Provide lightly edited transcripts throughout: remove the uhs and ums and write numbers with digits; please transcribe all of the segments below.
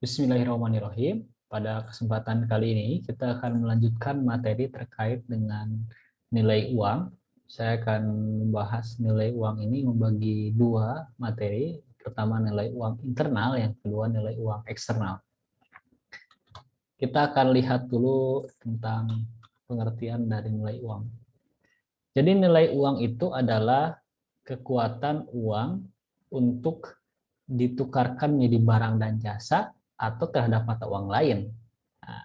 Bismillahirrahmanirrahim. Pada kesempatan kali ini kita akan melanjutkan materi terkait dengan nilai uang. Saya akan membahas nilai uang ini membagi dua materi. Pertama nilai uang internal, yang kedua nilai uang eksternal. Kita akan lihat dulu tentang pengertian dari nilai uang. Jadi nilai uang itu adalah kekuatan uang untuk ditukarkan menjadi barang dan jasa atau terhadap mata uang lain. Nah,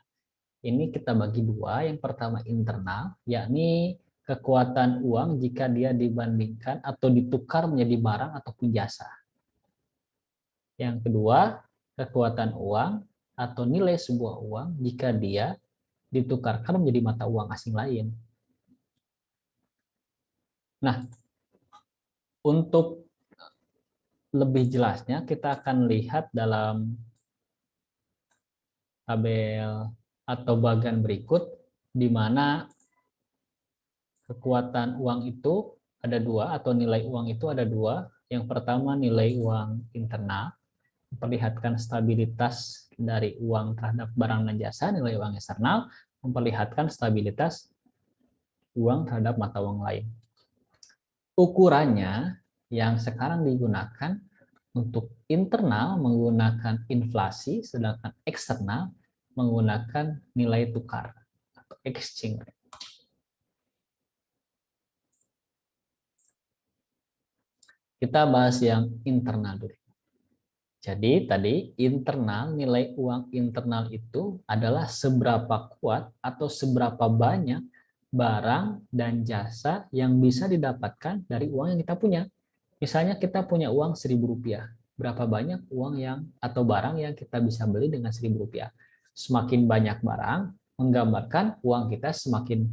ini kita bagi dua. Yang pertama internal, yakni kekuatan uang jika dia dibandingkan atau ditukar menjadi barang ataupun jasa. Yang kedua, kekuatan uang atau nilai sebuah uang jika dia ditukarkan menjadi mata uang asing lain. Nah, untuk lebih jelasnya kita akan lihat dalam tabel atau bagian berikut, di mana kekuatan uang itu ada dua, atau nilai uang itu ada dua. Yang pertama nilai uang internal, memperlihatkan stabilitas dari uang terhadap barang dan jasa. Nilai uang eksternal memperlihatkan stabilitas uang terhadap mata uang lain. Ukurannya yang sekarang digunakan untuk internal menggunakan inflasi, sedangkan eksternal menggunakan nilai tukar atau exchange rate. Kita bahas yang internal dulu. Jadi tadi internal, nilai uang internal itu adalah seberapa kuat atau seberapa banyak barang dan jasa yang bisa didapatkan dari uang yang kita punya. Misalnya kita punya uang Rp1.000, berapa banyak uang yang atau barang yang kita bisa beli dengan Rp1.000. Semakin banyak barang menggambarkan uang kita semakin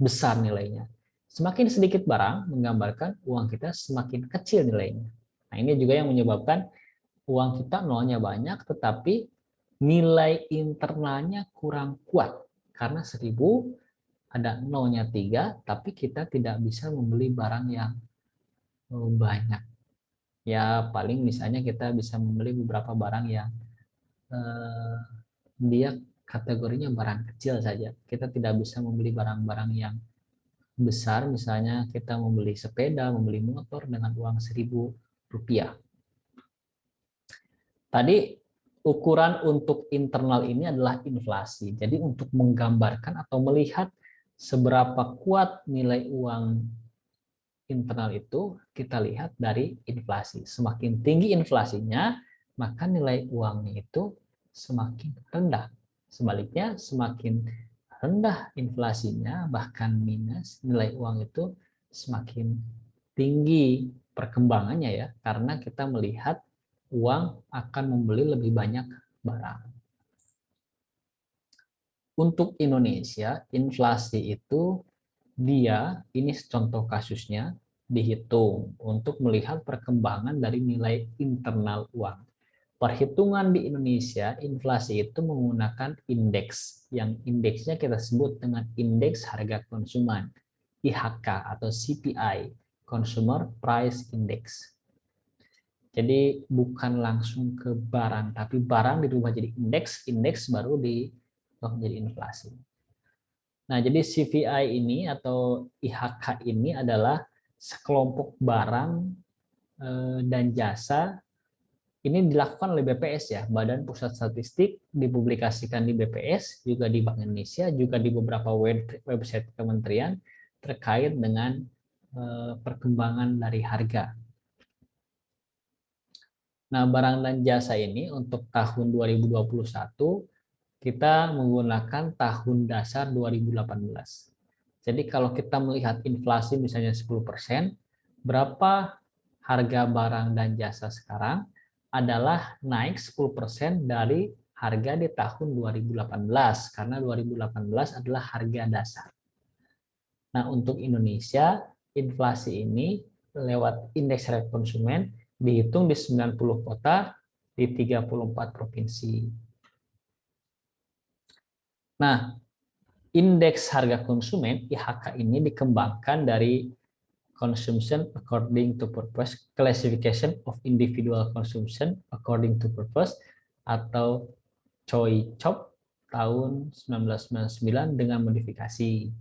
besar nilainya. Semakin sedikit barang menggambarkan uang kita semakin kecil nilainya. Nah, ini juga yang menyebabkan uang kita nolnya banyak, tetapi nilai internalnya kurang kuat. Karena 1000 ada nolnya 3, tapi kita tidak bisa membeli barang yang banyak. Ya paling misalnya kita bisa membeli beberapa barang yang dia kategorinya barang kecil saja. Kita tidak bisa membeli barang-barang yang besar, misalnya kita membeli sepeda, membeli motor dengan uang Rp1.000. Tadi ukuran untuk internal ini adalah inflasi. Jadi untuk menggambarkan atau melihat seberapa kuat nilai uang internal itu, kita lihat dari inflasi. Semakin tinggi inflasinya, maka nilai uangnya itu semakin rendah. Sebaliknya, semakin rendah inflasinya, bahkan minus, nilai uang itu semakin tinggi perkembangannya ya, karena kita melihat uang akan membeli lebih banyak barang. Untuk Indonesia, inflasi itu ini contoh kasusnya, dihitung untuk melihat perkembangan dari nilai internal uang. Perhitungan di Indonesia, inflasi itu menggunakan indeks, yang indeksnya kita sebut dengan indeks harga konsumen, IHK atau CPI, Consumer Price Index. Jadi bukan langsung ke barang, tapi barang dirubah jadi indeks, indeks baru dirubah menjadi inflasi. Nah, jadi CPI ini atau IHK ini adalah sekelompok barang dan jasa. Ini dilakukan oleh BPS ya, Badan Pusat Statistik, dipublikasikan di BPS, juga di Bank Indonesia, juga di beberapa website kementerian terkait dengan perkembangan dari harga. Nah, barang dan jasa ini untuk tahun 2021 kita menggunakan tahun dasar 2018. Jadi kalau kita melihat inflasi misalnya 10%, berapa harga barang dan jasa sekarang adalah naik 10% dari harga di tahun 2018, karena 2018 adalah harga dasar. Nah, untuk Indonesia, inflasi ini lewat indeks harga konsumen dihitung di 90 kota di 34 provinsi. Nah, indeks harga konsumen IHK ini dikembangkan dari Consumption According to Purpose, Classification of Individual Consumption According to Purpose, atau Choi Chop tahun 1999 dengan modifikasi.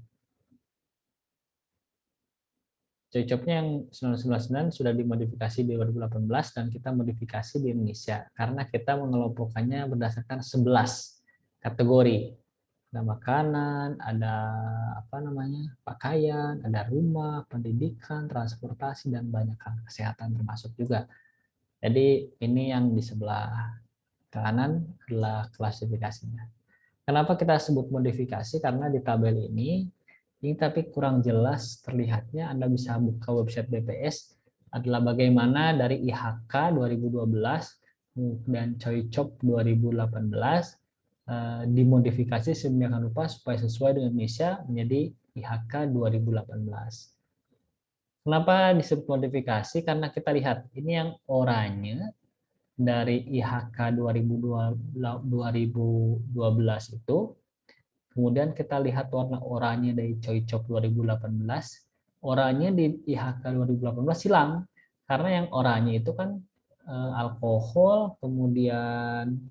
Choi Chopnya yang 1999 sudah dimodifikasi di 2018 dan kita modifikasi di Indonesia karena kita mengelompokkannya berdasarkan 11 kategori. Ada makanan, ada apa namanya, pakaian, ada rumah, pendidikan, transportasi, dan banyak hal, kesehatan termasuk juga. Jadi ini yang di sebelah kanan adalah klasifikasinya. Kenapa kita sebut modifikasi? Karena di tabel ini tapi kurang jelas terlihatnya. Anda bisa buka website BPS, adalah bagaimana dari IHK 2012 dan Choi Chop 2018 dimodifikasi sedemikian rupa supaya sesuai dengan Indonesia menjadi IHK 2018. Kenapa disebut modifikasi? Karena kita lihat ini yang oranye dari IHK 2012 itu, kemudian kita lihat warna oranye dari Choi Chop 2018, oranye di IHK 2018 hilang karena yang oranye itu kan alkohol, kemudian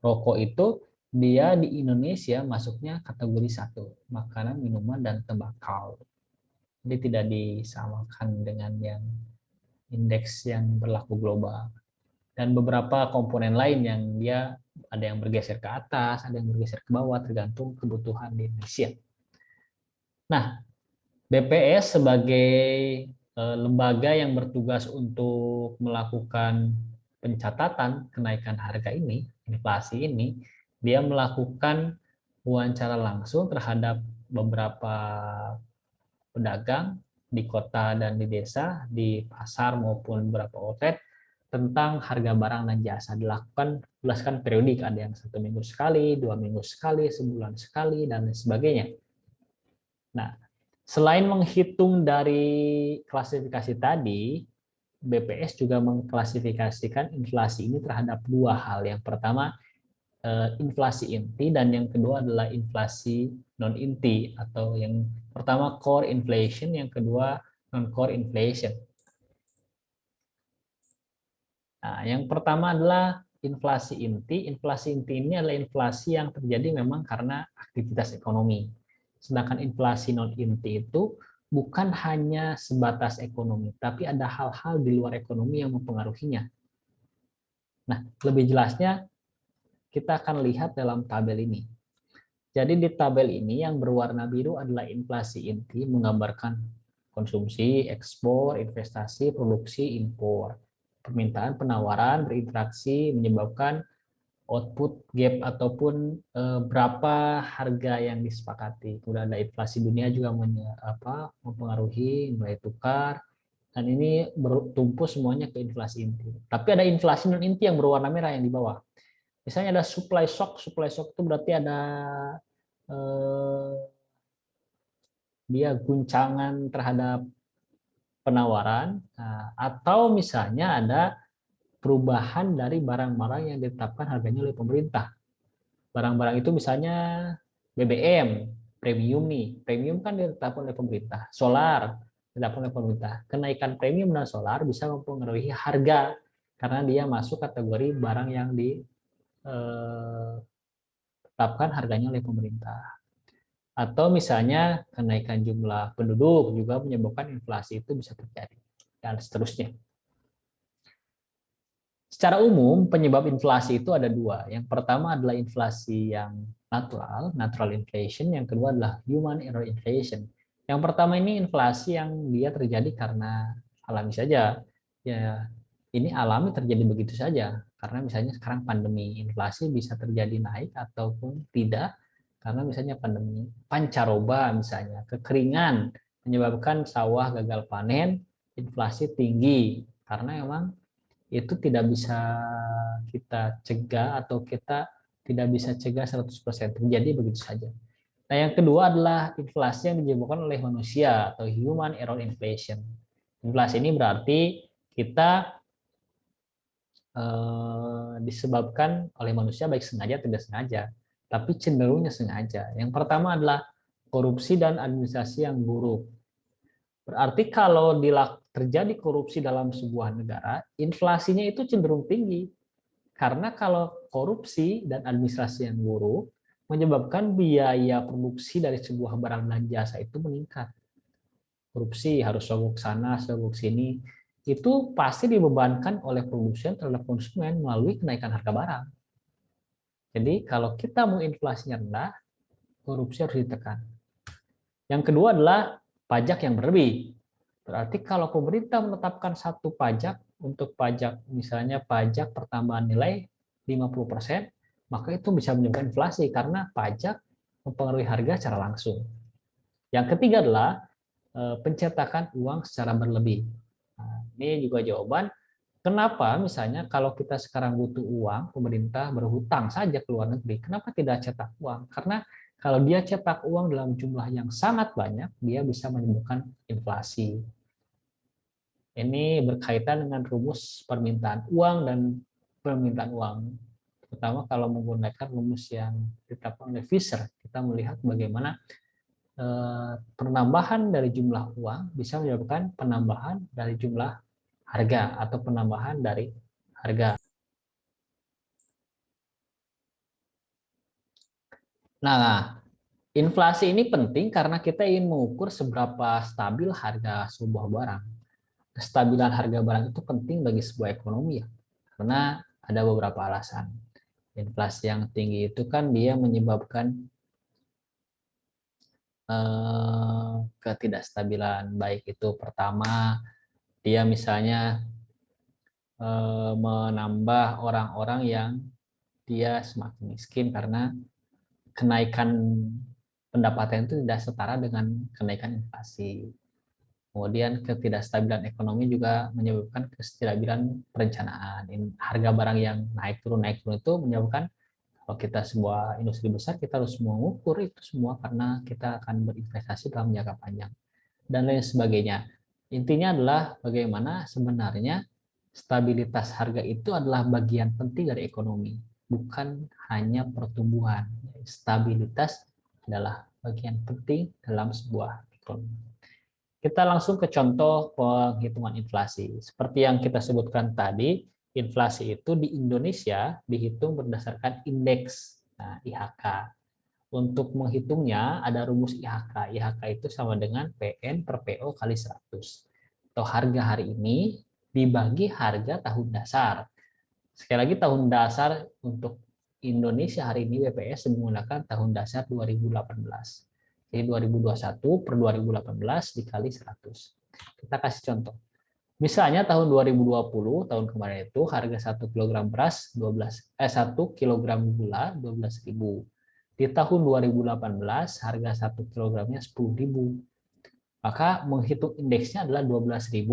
rokok itu dia di Indonesia masuknya kategori 1, makanan, minuman, dan tembakau. Jadi tidak disamakan dengan yang indeks yang berlaku global. Dan beberapa komponen lain yang dia ada yang bergeser ke atas, ada yang bergeser ke bawah, tergantung kebutuhan di Indonesia. Nah, BPS sebagai lembaga yang bertugas untuk melakukan pencatatan kenaikan harga ini, inflasi ini, dia melakukan wawancara langsung terhadap beberapa pedagang di kota dan di desa, di pasar maupun beberapa outlet tentang harga barang dan jasa. Dilakukan berdasarkan periodik, ada yang 1 minggu sekali, 2 minggu sekali, sebulan sekali, dan lain sebagainya. Nah, selain menghitung dari klasifikasi tadi, BPS juga mengklasifikasikan inflasi ini terhadap 2 hal. Yang pertama, inflasi inti, dan yang kedua adalah inflasi non inti, atau yang pertama core inflation, yang kedua non core inflation. Nah, yang pertama adalah inflasi inti. Inflasi inti ini adalah inflasi yang terjadi memang karena aktivitas ekonomi. Sedangkan inflasi non inti itu bukan hanya sebatas ekonomi, tapi ada hal-hal di luar ekonomi yang mempengaruhinya. Nah, lebih jelasnya kita akan lihat dalam tabel ini. Jadi di tabel ini yang berwarna biru adalah inflasi inti, menggambarkan konsumsi, ekspor, investasi, produksi, impor. Permintaan, penawaran, berinteraksi, menyebabkan output gap ataupun berapa harga yang disepakati. Kemudian ada inflasi dunia juga mempengaruhi nilai tukar, dan ini bertumpu semuanya ke inflasi inti. Tapi ada inflasi non inti yang berwarna merah yang di bawah. Misalnya ada supply shock itu berarti ada dia guncangan terhadap penawaran, atau misalnya ada perubahan dari barang-barang yang ditetapkan harganya oleh pemerintah. Barang-barang itu misalnya BBM, premium nih, premium kan ditetapkan oleh pemerintah, solar ditetapkan oleh pemerintah. Kenaikan premium dan solar bisa mempengaruhi harga karena dia masuk kategori barang yang ditetapkan harganya oleh pemerintah. Atau misalnya kenaikan jumlah penduduk juga menyebabkan inflasi itu bisa terjadi, dan seterusnya. Secara umum, penyebab inflasi itu ada 2. Yang pertama adalah inflasi yang natural inflation. Yang kedua adalah human error inflation. Yang pertama ini inflasi yang dia terjadi karena alami saja. Ya, ini alami terjadi begitu saja. Karena misalnya sekarang pandemi, inflasi bisa terjadi naik ataupun tidak. Karena misalnya pandemi pancaroba, misalnya kekeringan menyebabkan sawah gagal panen, inflasi tinggi. Karena memang itu tidak bisa kita cegah, atau kita tidak bisa cegah 100%, terjadi begitu saja. Nah, yang kedua adalah inflasi yang disebabkan oleh manusia atau human error inflation. Inflasi ini berarti kita disebabkan oleh manusia baik sengaja atau tidak sengaja, tapi cenderungnya sengaja. Yang pertama adalah korupsi dan administrasi yang buruk. Berarti kalau terjadi korupsi dalam sebuah negara, inflasinya itu cenderung tinggi. Karena kalau korupsi dan administrasi yang buruk menyebabkan biaya produksi dari sebuah barang dan jasa itu meningkat. Korupsi harus sogok sana, sogok sini, itu pasti dibebankan oleh produsen terhadap konsumen melalui kenaikan harga barang. Jadi kalau kita mau inflasinya rendah, korupsi harus ditekan. Yang kedua adalah pajak yang berlebih. Berarti kalau pemerintah menetapkan satu pajak untuk pajak, misalnya pajak pertambahan nilai 50%, maka itu bisa menyebabkan inflasi karena pajak mempengaruhi harga secara langsung. Yang ketiga adalah pencetakan uang secara berlebih. Nah, ini juga jawaban kenapa misalnya kalau kita sekarang butuh uang, pemerintah berhutang saja ke luar negeri, kenapa tidak cetak uang? Karena kalau dia cetak uang dalam jumlah yang sangat banyak, dia bisa menyebabkan inflasi. Ini berkaitan dengan rumus permintaan uang dan permintaan uang. Terutama kalau menggunakan rumus yang ditetapkan oleh Fisher, kita melihat bagaimana penambahan dari jumlah uang bisa menyebabkan penambahan dari jumlah harga atau penambahan dari harga. Nah, inflasi ini penting karena kita ingin mengukur seberapa stabil harga sebuah barang. Kestabilan harga barang itu penting bagi sebuah ekonomi ya, karena ada beberapa alasan. Inflasi yang tinggi itu kan dia menyebabkan ketidakstabilan, baik itu pertama dia misalnya menambah orang-orang yang dia semakin miskin karena kenaikan pendapatan itu tidak setara dengan kenaikan inflasi. Kemudian ketidakstabilan ekonomi juga menyebabkan ketidakstabilan perencanaan. Harga barang yang naik turun itu menyebabkan kalau kita sebuah industri besar kita harus mengukur itu semua karena kita akan berinvestasi dalam jangka panjang dan lain sebagainya. Intinya adalah bagaimana sebenarnya stabilitas harga itu adalah bagian penting dari ekonomi, bukan hanya pertumbuhan. Stabilitas adalah bagian penting dalam sebuah ekonomi. Kita langsung ke contoh penghitungan inflasi. Seperti yang kita sebutkan tadi, inflasi itu di Indonesia dihitung berdasarkan indeks IHK. Untuk menghitungnya ada rumus IHK. IHK itu sama dengan PN per PO kali 100. Atau harga hari ini dibagi harga tahun dasar. Sekali lagi tahun dasar untuk Indonesia hari ini BPS menggunakan tahun dasar 2018. Jadi 2021 per 2018 dikali 100. Kita kasih contoh. Misalnya tahun 2020, tahun kemarin itu harga 1 kg beras 1 kg gula 12.000. Di tahun 2018 harga 1 kilogramnya 10.000. Maka menghitung indeksnya adalah 12.000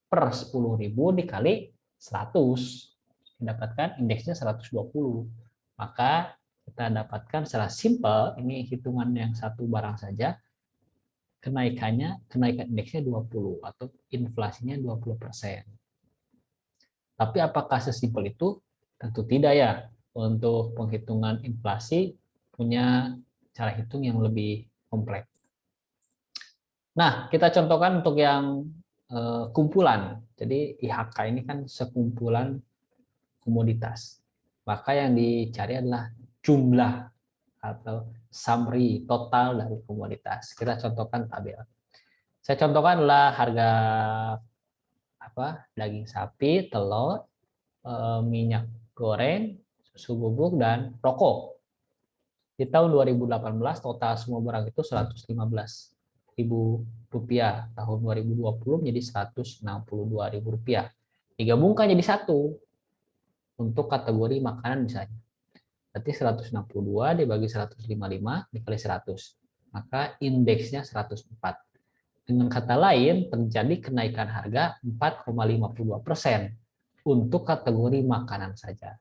per 10.000 dikali 100. Mendapatkan indeksnya 120. Maka kita dapatkan secara simpel, ini hitungan yang satu barang saja, kenaikan indeksnya 20 atau inflasinya 20%. Tapi apakah sesimpel itu? Tentu tidak ya. Untuk penghitungan inflasi punya cara hitung yang lebih kompleks. Nah, kita contohkan untuk yang kumpulan. Jadi IHK ini kan sekumpulan komoditas. Maka yang dicari adalah jumlah atau summary total dari komoditas. Kita contohkan tabel. Saya contohkan adalah harga daging sapi, telur, minyak goreng, susu bubuk, dan rokok. Di tahun 2018 total semua barang itu 115.000 rupiah. Tahun 2020 menjadi 162.000 rupiah. Digabungkan jadi satu untuk kategori makanan misalnya. Berarti 162 dibagi 155 dikali 100. Maka indeksnya 104. Dengan kata lain, terjadi kenaikan harga 4,52% untuk kategori makanan saja.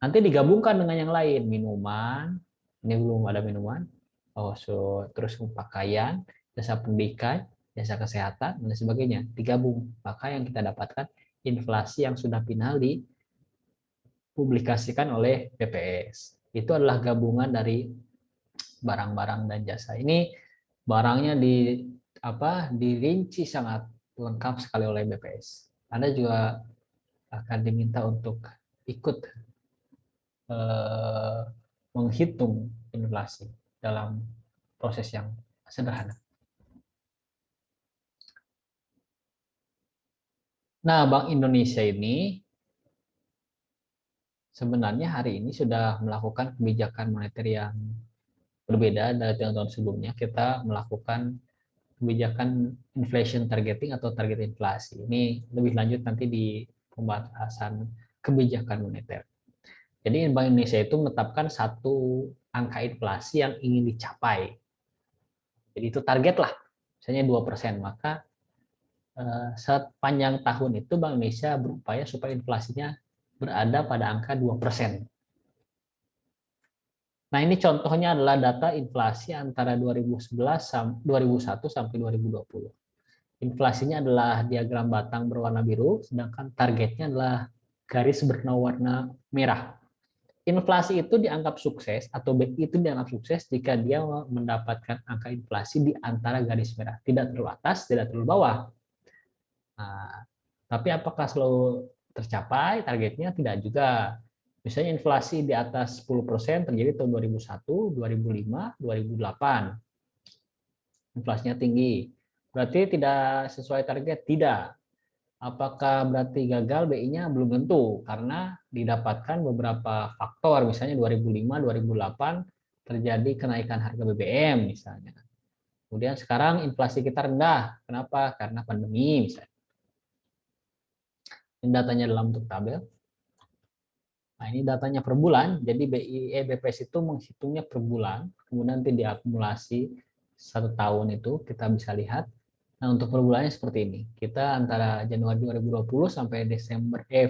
Nanti digabungkan dengan yang lain, minuman, ini belum ada minuman, terus pakaian, jasa pendidikan, jasa kesehatan, dan sebagainya, digabung. Maka yang kita dapatkan inflasi yang sudah final dipublikasikan oleh BPS. Itu adalah gabungan dari barang-barang dan jasa. Ini barangnya dirinci sangat lengkap sekali oleh BPS. Anda juga akan diminta untuk ikut eh, menghitung inflasi dalam proses yang sederhana. Nah, Bank Indonesia ini sebenarnya hari ini sudah melakukan kebijakan moneter yang berbeda dari tahun-tahun sebelumnya. Kita melakukan kebijakan inflation targeting atau target inflasi. Ini lebih lanjut nanti di pembahasan kebijakan moneter. Jadi Bank Indonesia itu menetapkan satu angka inflasi yang ingin dicapai. Jadi itu target lah, misalnya 2%. Maka sepanjang tahun itu Bank Indonesia berupaya supaya inflasinya berada pada angka 2%. Nah, ini contohnya adalah data inflasi antara 2001 sampai 2020. Inflasinya adalah diagram batang berwarna biru, sedangkan targetnya adalah garis berwarna merah. Inflasi itu dianggap sukses atau BI itu dianggap sukses jika dia mendapatkan angka inflasi di antara garis merah, tidak terlalu atas, tidak terlalu bawah. Nah, tapi apakah selalu tercapai targetnya? Tidak juga. Misalnya inflasi di atas 10% terjadi tahun 2001, 2005, 2008. Inflasinya tinggi. Berarti tidak sesuai target? Tidak. Apakah berarti gagal? BI-nya belum tentu, karena didapatkan beberapa faktor, misalnya 2005, 2008 terjadi kenaikan harga BBM misalnya. Kemudian sekarang inflasi kita rendah. Kenapa? Karena pandemi misalnya. Ini datanya dalam bentuk tabel. Nah, ini datanya per bulan. Jadi BPS itu menghitungnya per bulan, kemudian nanti diakumulasi satu tahun itu kita bisa lihat. Nah, untuk per bulannya seperti ini. Kita antara Januari 2020 sampai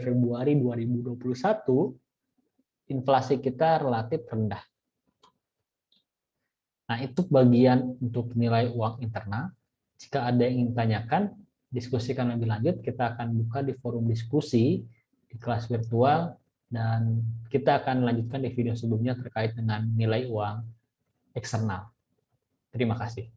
Februari 2021 inflasi kita relatif rendah. Nah, itu bagian untuk nilai uang internal. Jika ada yang ingin tanyakan, diskusikan lebih lanjut, kita akan buka di forum diskusi di kelas virtual, dan kita akan lanjutkan di video sebelumnya terkait dengan nilai uang eksternal. Terima kasih.